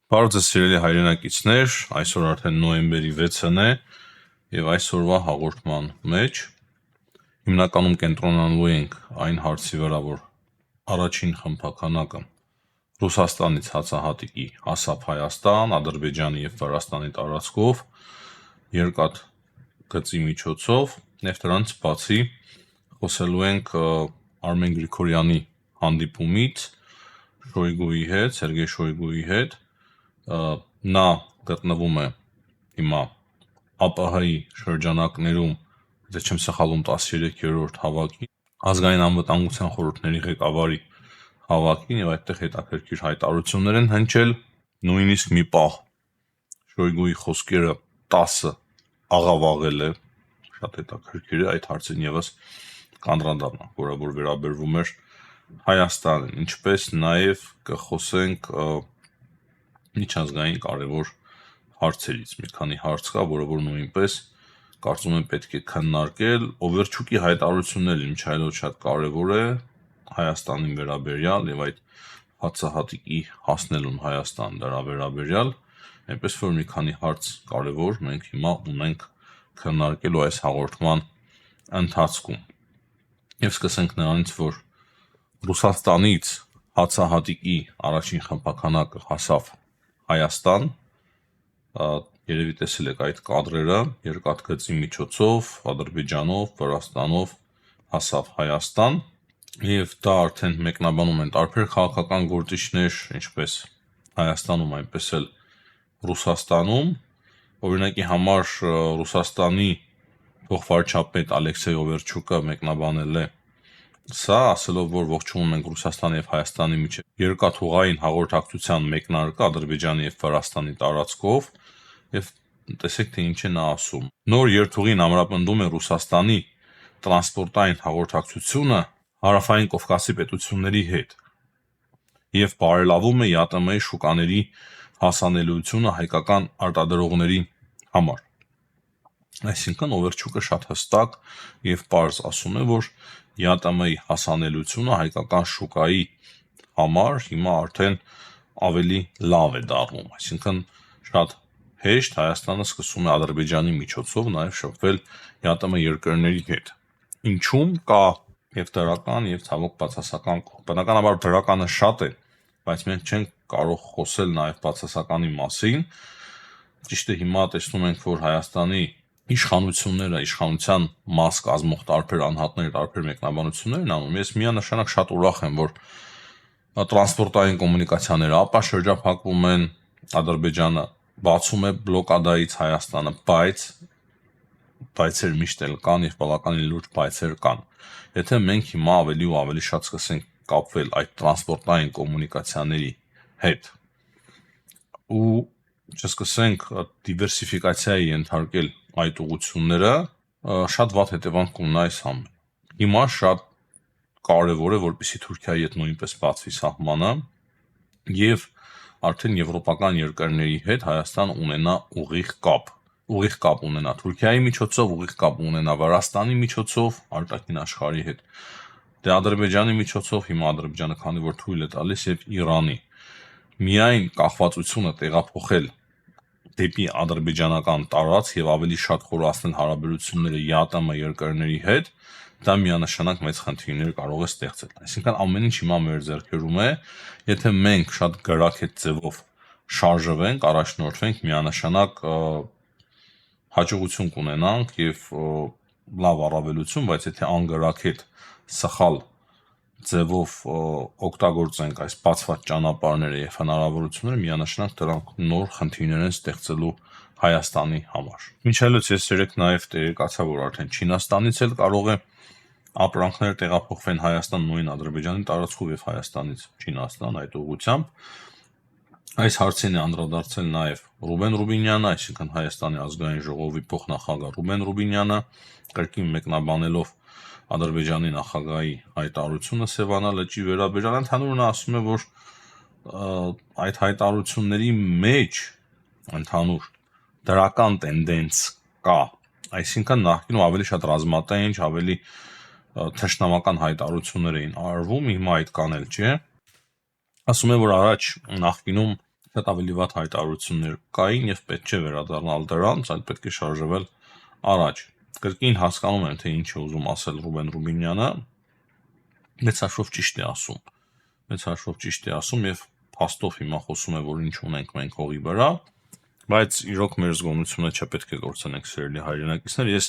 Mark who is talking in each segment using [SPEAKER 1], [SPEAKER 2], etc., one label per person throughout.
[SPEAKER 1] Բարև սիրելի հայրենակիցներ, այսօր արդեն նոյեմբերի 6-ն է եւ այսօրվա հաղորդման մեջ հիմնականում կենտրոնանալու ենք այն հարցի վրա, որ առաջին խմբականակը Ռուսաստանից հացահատիկի հասավ Հայաստան, Ադրբեջանի եւ Վրաստանի տարածքով երկաթ գծի միջոցով, եւ դրանից բացի խոսելու ենք Արմեն Գրիգորյանի հանդիպումից Շոյգուի հետ, Սերգեյ Շոյգուի հետ, նա գտնվում է հիմա ԱՊՀ-ի շրջանակներում, եթե չեմ սխալվում 13-րդ հավաքի, ազգային անվտանգության խորհուրդների ղեկավարի հավաքին եւ այդտեղ հետաքրքիր հայտարարություններ են հնչել, նույնիսկ մի պահ Շոյգուի խոսքերը 10 աղավաղել է, շատ հետաքրքիր է, այդ հարցին եւս կանդրադառնանք, որը որ վերաբերվում էր Հայաստանին, ինչպես նաեւ կխոսենք միջազգային կարևոր հարցերից, մի քանի հարց կա, որը որ նույնպես կարծում եմ պետք է քննարկել, Օվերչուկի հայտարարությունները իմիջիայլոց շատ կարևոր է Հայաստանի վերաբերյալ եւ այդ հացահատիկի հասնելուն Հայաստան դրա վերաբերյալ, այնպես որ մի քանի հարց կարևոր մենք հիմա ունենք քննարկելու այս հաղորդման ընթացքում։ Եվ սկսենք նրանից, որ Ռուսաստանից հացահատիկի առաջին խմբականակը հասավ Հայաստան, երևի տեսել եք այդ կադրերը, երկաթգծի միջոցով, Ադրբեջանով, Վրաստանով հասավ Հայաստան, եւ դա արդեն մեկնաբանում են տարբեր քաղաքական գործիչներ, ինչպես Հայաստանում, այնպես էլ Ռուսաստանում, օրինակի համար Ռուսաստանի փոխվարչապետ Ալեքսեյ Օվերչուկը մեկնաբանել է սա, ասելով, որ ողջունում ենք Ռուսաստանի եւ Հայաստանի միջեւ երկաթուղային հաղորդակցության մեկնարկը Ադրբեջանի եւ Վրաստանի տարածքով, եւ տեսեք թե ինչ է նա ասում։ Նոր երթուղին ամրապնդում է Ռուսաստանի տրանսպորտային հաղորդակցությունը հարավային Կովկասի պետությունների հետ եւ բարելավում է ԵԱՏՄ-ի շուկաների հասանելիությունը հայկական արտադրողների համար։ Այսինքն Օվերչուկը շատ հստակ եւ պարզ ասում է, որ ԵԱՏՄ-ի հասանելիությունը հայկական շուկայի համար հիմա արդեն ավելի լավ է դառնում, այսինքն շատ հեշտ Հայաստանը սկսում է Ադրբեջանի միջոցով նաեւ շփվել ԵԱՏՄ երկրների հետ։ Ինչու՞մ կա եւ դրական եւ ցավոք բացասական կողմ։ Բնականաբար դրականը շատ է, բայց մենք չենք կարող խոսել նաեւ բացասականի մասին։ Ճիշտ է, հիմա տեսնում ենք, որ Հայաստանի իշխանությունները, իշխանության մաս կազմող տարբեր անհատներ, տարբեր մեկնաբանություններ են անում։ Ես միանշանակ շատ ուրախ եմ, որ տրանսպորտային կոմունիկացիաները ապա շրջափակվում են, Ադրբեջանը բացում է բլոկադայից Հայաստանը, բայց բայցեր միշտ էլ կան եւ բավականին լուրջ բայցեր կան։ Եթե մենք հիմա ավելի ու ավելի շատ սկսենք կապվել այդ տրանսպորտային կոմունիկացիաների հետ ու չսկսենք դիվերսիֆիկացիայի ենթարկել այդ ուղղությունները, շատ վատ հետևանք կունենա այս ամենը։ Հիմա շատ կարևոր է, որպեսզի Թուրքիայի հետ նույնպես բացվի սահմանը եւ արդեն եվրոպական երկրների հետ Հայաստան ունենա ուղիղ կապ ունենա Թուրքիայի միջոցով, ուղիղ կապ ունենա Վրաստանի միջոցով, արտաքին աշխարհի հետ։ Դե Ադրբեջանի միջոցով հիմա Ադրբեջանը քանի որ թույլ է տալիս եւ Իրանի միայն կախվածությունը տեղափոխել դեպի ադրբեջանական տարածք եւ ավելի շատ խորացնել հարաբերությունները ԵԱՏՄ երկրների հետ, դա միանշանակ մեծ խնդիրներ կարող է ստեղծել։ Այսինքն ամեն ինչ հիմա մեր ձեռքերում է, եթե մենք շատ գրաքետ ձևով շարժվենք, առաջնորդվենք, միանշանակ հաջողություն կունենանք եւ լավ առավելություն, բայց եթե անգրաքետ սխալ ձևով օգտագործենք այս բացված ճանապարհները եւ հնարավորությունները, միանշանակ դրանք նոր խնդիրներ են ստեղծելու Հայաստանի համար։ Մինչելուց ես երեք նաեւ տեղեկացա, որ արդեն Չինաստանից էլ կարող է ապրանքներ տեղափոխվեն Հայաստան նույն Ադրբեջանի տարածքով եւ Հայաստանից Չինաստան այդ ուղղությամբ։ Այս հարցին է անդրադարձել նաեւ Ռուբեն Ռուբինյանը, այսինքն Հայաստանի ազգային ժողովի փոխնախագահ Ռուբեն Ռուբինյանը, կրկին մեկնաբանելով Ադրբեջանի նախագահի հայտարարությունը Սևանա լճի վերաբերյալ, ընդհանուր նա ասում է, որ այդ հայտարարությունների մեջ ընդհանուր դրական տենդենս կա, այսինքն նախկինում ավելի շատ ռազմատենչ, ավելի թշնամական հայտարարություններ էին արվում, հիմա այդ կանել չէ։ Ասում է, որ առաջ նախկինում շատ ավելի վատ հայտարարություններ կային եւ պետք չէ վերադառնալ դրանց, այլ պետք է շարժվել առաջ։ Կրկին հասկանում եմ, թե ինչ է ուզում ասել Ռուբեն Ռուբինյանը, մեծ հաշվով ճիշտ է ասում եւ փաստով հիմա խոսում է, որ ինչ ունենք մենք հողի վրա, բայց իրոք մեր զգոնությունը չպետք է գործենք սիրելի հայրենակիցներ, ես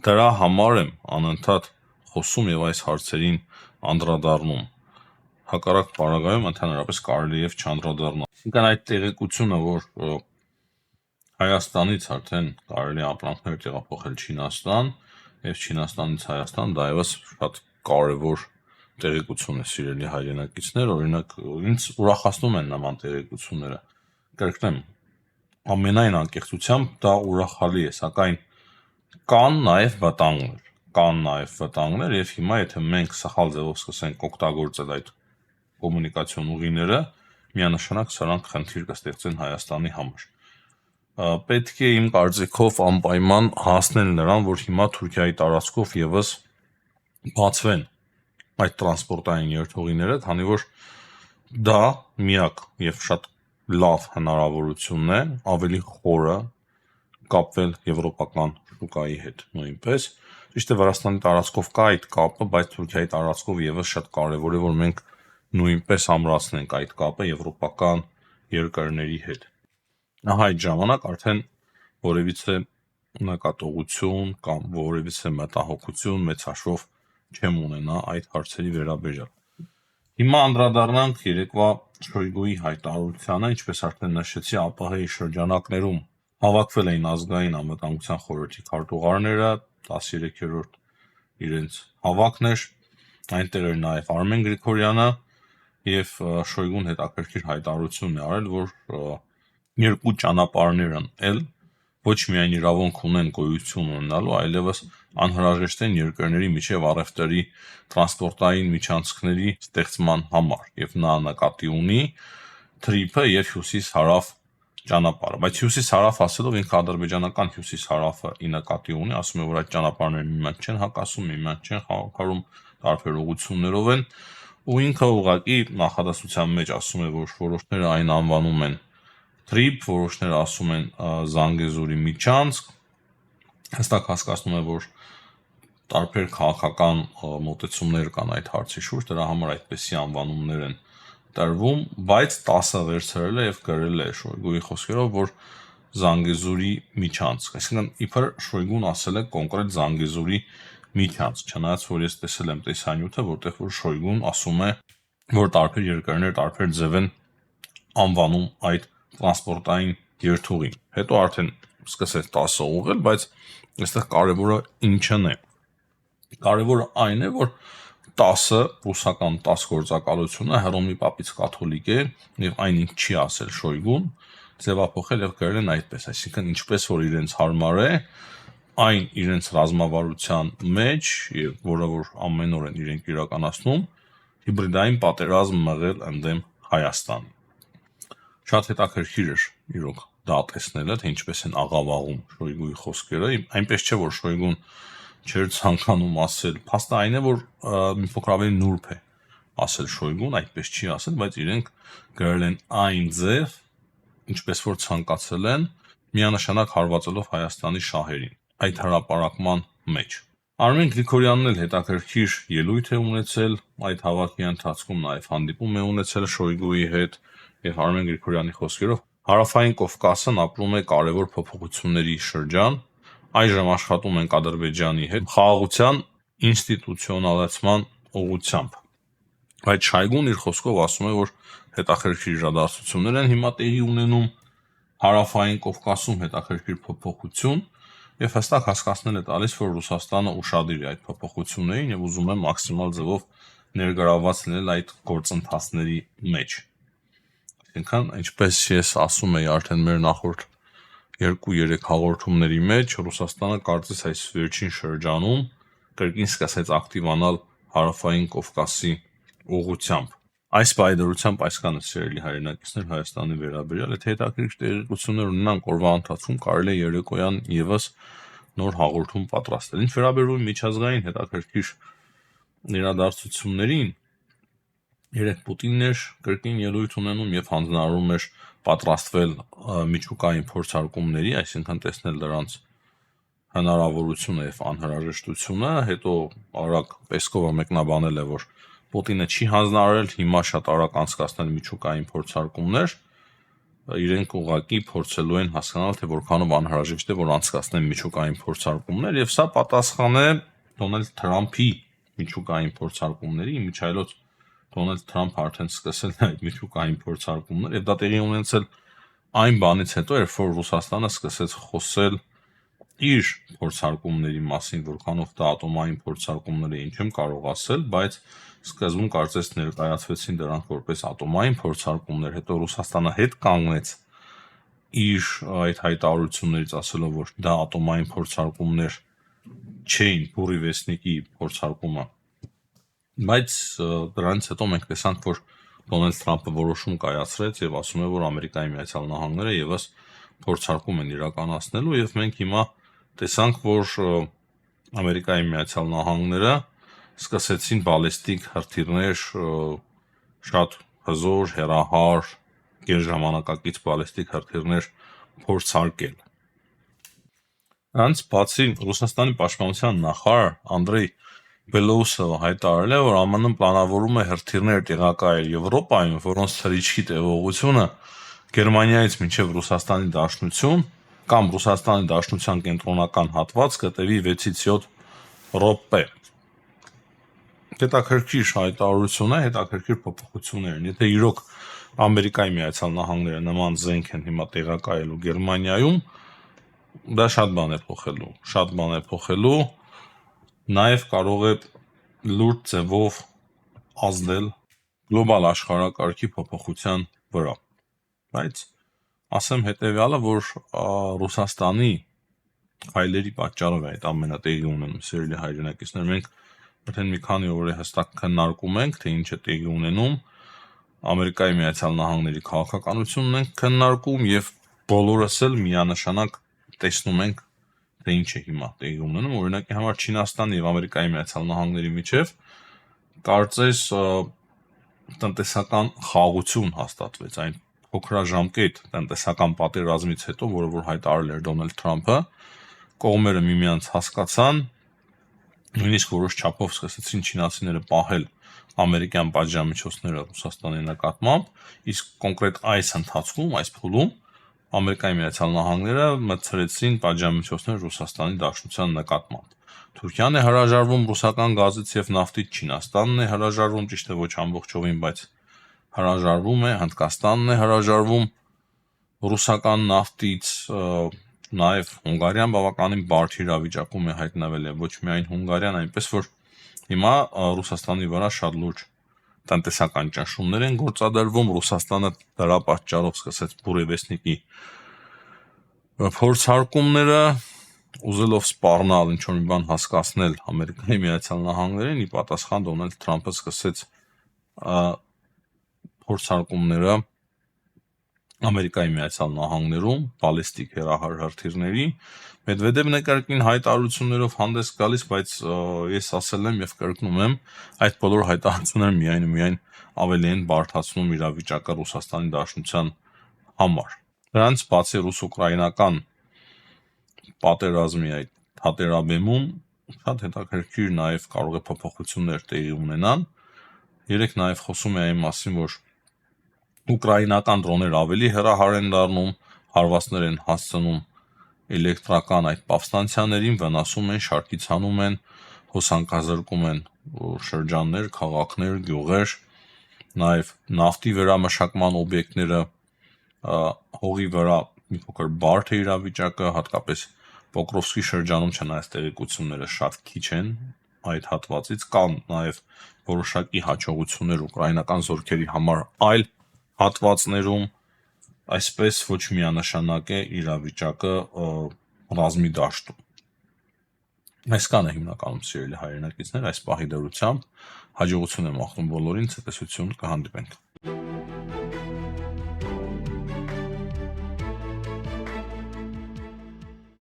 [SPEAKER 1] դրա համար եմ անընդհատ խոսում եւ այս հարցերին անդրադառնում։ Հակառակ պարագայում ընդհանրապես կարելի է չանդրադառնալ։ Այսինքն այդ տեղեկությունը, որ Հայաստանից արդեն կարելի է ապրանքներ տեղափոխել Չինաստան եւ Չինաստանից Հայաստան, դա եւս շատ կարեւոր տեղեկություն է սիրելի հայրենակիցներ, օրինակ ինձ ուրախացնում են նման տեղեկությունները։ Կրկնեմ, ամենայն անկեղծությամբ դա ուրախալի է, սակայն կան նաեւ վտանգներ եւ հիմա եթե մենք սխալ ձևով սկսենք օգտագործել այդ կոմունիկացիոն ուղիները, միանշանակ սրանք խնդիր կստեղծեն Հայաստանի համար։ Պետք է իմ կարծիքով անպայման հասնել նրան, որ հիմա Թուրքիայի տարածքով եւս բացվեն այդ տրանսպորտային երթուղիները, քանի որ դա միակ եւ շատ լավ հնարավորությունն է ավելի խորը կապվել եվրոպական շուկայի հետ նույնպես։ Ճիշտ է, Վրաստանի տարածքով կա այդ կապը, բայց Թուրքիայի տարածքով եւս շատ կարեւոր է, որ մենք նույնպես ամրացնենք այդ կապը եվրոպական երկրների հետ։ Ահա այդ ժամանակ արդեն որևիցե նկատողություն կամ որևիցե մտահոգություն մեծ հաշվով չեմ ունենա այդ հարցերի վերաբերյալ։ Հիմա անդրադառնանք երեկվա Շոյգուի հայտարարությանը, ինչպես արդեն նշեցի, ԱՊՀ-ի շրջանակներում հավաքվել էին ազգային անվտանգության խորհրդի քարտուղարները, 13-րդ իրենց հավաքն էր, այնտեղ էր նաև Արմեն Գրիգորյանը եւ Շոյգուն հետաքրքիր հայտարարություն է արել, որ երկու ճանապարհներն էլ ոչ միայն իրավունք ունեն գոյություն ունենալու, այլևս անհրաժեշտ են երկրների միջև առևտրի տրանսպորտային միջանցքների ստեղծման համար եւ նա նկատի ունի թրիփը եւ հյուսիս-հարավ ճանապարհը, բայց հյուսիս-հարավ ասելով ինքը ադրբեջանական հյուսիս-հարավը ի նկատի ունի, ասում է, որ այդ ճանապարհները միմյանց չեն հակասում, միմյանց չեն խանգարում, տարբեր ուղղություններով են, ու ինքը ուղղակի նախադասության մեջ ասում է, որ որոշները այն անվանում են թրիփ, որոշները ասում են Զանգեզուրի միջանցք, հստակ հասկանում է, որ տարբեր քաղաքական մոտեցումներ կան այդ հարցի շուրջ, դրա համար այդպեսի անվանումներ են տրվում, բայց 10-ը վերցրել է եւ գրել է Շոյգուի խոսքերով, որ Զանգեզուրի միջանցք, այսինքն իբր Շոյգուն ասել է կոնկրետ Զանգեզուրի միջանցք, չնայած որ ես տեսել եմ տեսանյութը, որտեղ որ Շոյգուն ասում է, որ տարբեր երկրներ տարբեր ձև են անվանում այդ տրանսպորտային երթուղին։ Հետո արդեն սկսեց 10-ը ուղղել, բայց այստեղ կարևորը ինչն է։ Կարևորը այն է, որ 10-ը ռուսական 10 գործակալությունը Հռոմի Պապից կաթոլիկ է եւ այնինչ չի ասել Շոյգուն, ձևափոխել եւ գրել են այդպես, այսինքն ինչպես որ իրենց հարմար է, այն իրենց ռազմավարության մեջ եւ որը որ ամեն օր են իրենք իրականացնում, հիբրիդային պատերազմ մղել ընդդեմ Հայաստանի։ Շատ հետաքրքիր էր իրոք դա տեսնելը, թե ինչպես են աղավաղում Շոյգուի խոսքերը, այնպես չէ որ Շոյգուն չէր ցանկանում ասել, փաստը այն է, որ մի փոքր ավելի նուրբ է ասել Շոյգուն, այդպես չի ասել, բայց իրենք գրել են այն ձև, ինչպես որ ցանկացել են, միանշանակ հարվածելով Հայաստանի շահերին այդ հրապարակման մեջ։ Արմեն Գրիգորյանն էլ հետաքրքիր ելույթ է ունեցել այդ հավաքի ընթացքում, նաև հանդիպում է ունեցել Շոյգուի հետ եւ Արմեն Գրիգորյանի խոսքերով Հարավային Կովկասն ապրում է կարևոր փոփոխությունների շրջան, այժմ աշխատում ենք Ադրբեջանի հետ խաղաղության ինստիտուցիոնալացման ուղղությամբ։ Բայց Շոյգուն իր խոսքով ասում է, որ հետաքրքիր իրադարձություններ են հիմա տեղի ունենում Հարավային Կովկասում հետաքրքիր փոփոխություն եւ հստակ հասկացնել է տալիս, որ Ռուսաստանը ուշադիր է այդ փոփոխություններին եւ ուզում է մաքսիմալ ձևով ներգրավված լինել այդ գործընթացների մեջ։ Այսինքն, ինչպես ես ասում եի արդեն մեր նախորդ 2-3 հաղորդումների մեջ, Ռուսաստանը կարծես այս վերջին շրջանում կրկին սկսեց ակտիվանալ Հարավային Կովկասի ուղղությամբ։ Այս պայդրությամբ այսքանը սիրելի հայրենակիցներ Հայաստանի վերաբերյալ, եթե հետաքրքիր տեղեկություններ ունենանք օրվա ընթացքում կարելի է երեկոյան եւս նոր հաղորդում պատրաստել։ Ինչ վերաբերում միջազգային հետաքրքիր իրադարձություններին, երեք Պուտինն էր կրկին ելույթ ունենում եւ հանձնարարում էր պատրաստվել միջուկային փորձարկումների, այսինքն տեսնել դրանց հնարավորությունը եւ անհրաժեշտությունը, հետո արագ Պեսկովը մեկնաբանել է, որ Պուտինը չի հանձնարարել հիմա շատ արագ անցկացնել միջուկային փորձարկումներ, իրենք ուղղակի փորձելու են հասկանալ, թե որքանով անհրաժեշտ է, որ անցկացնեն միջուկային փորձարկումներ, եւ սա պատասխան է Դոնալդ Թրամփի միջուկային փորձարկումների, իմիջայլոց Դոնալդ Թրամփը արդեն սկսել է այդ միջուկային փորձարկումներ, եւ դա տեղի ունեցել այն բանից հետո, երբ որ Ռուսաստանը սկսեց խոսել իր փորձարկումների մասին, որքանով դա ատոմային փորձարկումներ է, ինչ եմ կարող ասել, բայց սկզբում կարծես ներկայացվեցին դրանք որպես ատոմային փորձարկումներ, հետո Ռուսաստանը հետ կանգնեց իր այդ հայտարարություններից ասելով, որ դա ատոմային փորձարկումներ չէին, Բուրի վեսնիկի փորձարկումը, բայց դրանից հետո մենք տեսանք, որ Դոնալդ Թրամփը որոշում կայացրեց եւ ասում է, որ Ամերիկայի Միացյալ Նահանգները եւս փորձարկում են իրականացնելու եւ մենք հիմա տեսանք, որ Ամերիկայի Միացյալ Նահանգները սկսեցին բալեստիկ հրթիռներ շատ հզոր, հեռահար, գերժամանակակից բալեստիկ հրթիռներ փորձարկել։ Անց բացի Ռուսաստանի պաշտպանության նախարար Անդրեյ Բելոուսովը հայտարարել է, որ ԱՄՆ-ն պլանավորում է հրթիռներ տեղակայել Եվրոպայում, որոնց թռիչքի տևողությունը Գերմանիայից մինչև Ռուսաստանի Դաշնություն կամ Ռուսաստանի Դաշնության կենտրոնական հատված կտևի 6-ից 7 րոպե։ Հետաքրքիր հայտարարություն է, հետաքրքիր փոփոխություններ են։ Եթե իրոք Ամերիկայի Միացյալ Նահանգները նման զենք են հիմա տեղակայելու Գերմանիայում, դա շատ բան է փոխելու, նաև կարող է լուրջ ձևով ազդել գլոբալ աշխարհակարգի փոփոխության վրա։ Բայց ասեմ հետեւյալը, որ Ռուսաստանի քայլերի պատճառով է այդ ամենը տեղի ունենում, սիրելի հայրենակիցներ, մենք արդեն մի քանի օր է հստակ քննարկում ենք, թե ինչ է տեղի ունենում, Ամերիկայի Միացյալ Նահանգների քաղաքականությունն ենք քննարկում եւ բոլորս էլ միանշանակ տեսնում ենք, թե ինչ է հիմա տեղի ունենում, օրինակի համար Չինաստանի եւ Ամերիկայի Միացյալ Նահանգների միջեւ կարծես տնտեսական խաղաղություն հաստատվեց, այն փոքրաժամկետ տնտեսական պատերազմից հետո, որը որ հայտարարել էր Դոնալդ Թրամփը, կողմերը միմյանց հասկացան, նույնիսկ որոշ չափով սկսեցին չինացիները պահել ամերիկյան պատժամիջոցները Ռուսաստանի նկատմամբ, իսկ կոնկրետ այս ընթացքում, այս փուլում Ամերիկայի Միացյալ Նահանգները մտցրեցին պատժամիջոցներ Ռուսաստանի Դաշնության նկատմամբ։ Թուրքիան է հրաժարվում ռուսական գազից եւ նավթից, Չինաստանն է հրաժարվում, ճիշտ է ոչ ամբողջովին, բայց հրաժարվում է, Հնդկաստանն է հրաժարվում ռուսական նավթից, նաեւ Հունգարիան բավականին բարդ իրավիճակում է հայտնվել եւ ոչ միայն Հունգարիան, այնպես որ հիմա Ռուսաստանի վրա շատ լուրջ տնտեսական ճնշումներ են գործադրվում, Ռուսաստանը դրա պատճառով սկսեց Բուրևեսնիկի փորձարկումները, ուզելով սպառնալ ինչ-որ մի բան հասկացնել Ամերիկայի Միացյալ Նահանգներին, ի պատասխան Դոնալդ Թրամփը սկսեց փորձարկումները Ամերիկայի Միացյալ Նահանգներում բալեստիկ հեռահար հրթիռների, Մեդվեդևն է կրկին հայտարարություններով հանդես գալիս, բայց ես ասել եմ եւ կրկնում եմ, այդ բոլոր հայտարարությունները միայն ու միայն ավելի են բարդացնում իրավիճակը Ռուսաստանի Դաշնության համար։ Դրանց բացի ռուս-ուկրաինական պատերազմի այդ հատերաբեմում շատ հետաքրքիր նաեւ կարող է փոփոխություններ տեղի ունենան։ Երեք նաեւ խոսում է այն մասին, որ ուկրաինական դրոններ ավելի հեռահար են դառնում, հարվածներ են հասցնում էլեկտրական այդ պավստանցիաներին, վնասում են, շարքից հանում են, հոսանքազրկում են շրջաններ, քաղաքներ, գյուղեր, նաև նավթի վերամշակման օբյեկտները, հողի վրա մի փոքր բարդ է իրավիճակը, հատկապես Պոկրովսկի շրջանում, չնայած տեղեկությունները շատ քիչ են այդ հատվածից, կան նաև որոշակի հաջողություններ ուկրաինական զորքերի համար այլ հատվածներում, այսպես ոչ միանշանակ է իրավիճակը ռազմի դաշտում։ Այսքանը հիմնականում սիրելի հայրենակիցներ, այս պահի դրությամբ հաջողություն եմ աղթում բոլորին, ցտեսություն, կհանդիպենք։